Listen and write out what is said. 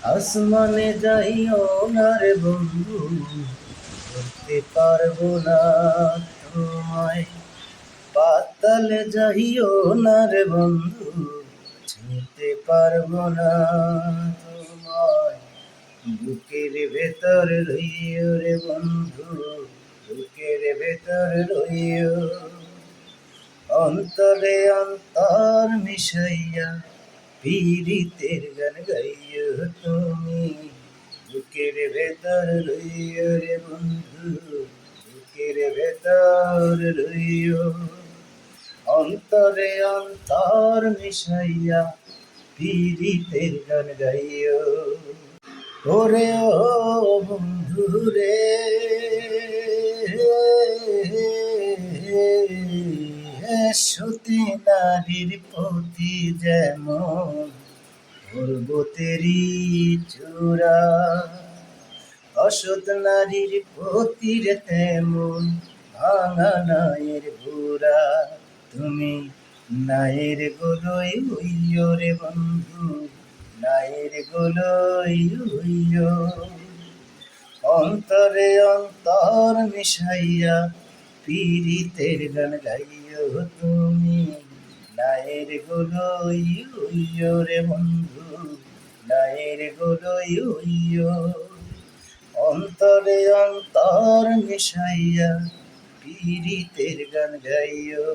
আসমানে যাইও না রে বন্ধু, ধরতে পারবো না তোমায়। পাতালে যাইও না রে বন্ধু, ছুঁতে পারবো না তোমায়। বুকের ভেতর রইও রে বন্ধু, বুকের ভেতর রইও। অন্তরে অন্তর মিশাইয়া পীড়িতের গান গাইও তুমি। বুকের ভেতর রইও রে বন্ধু, বুকের ভেতর রইও। অন্তরে অন্তর মিশাইয়া পীড়িতের গান গাইও। ওরে ও বন্ধু রে, সতী নারীর প্রতি যেমন পর্বতেরই চূড়া, অসৎ নারীর প্রতি তেমন ভাঙা নায়ের ঘোড়া। তুমি নায়ের গোলই হইও রে বন্ধু, নায়ের গোলই হইও। অন্তরে অন্তর মিশাইয়া পীড়িতের গান গাইও তুমি। নায়ের গোলই হইও রে বন্ধু, নায়ের গোলই হইও। অন্তরে অন্তর মিশাইয়া পীড়িতের গান গাইও।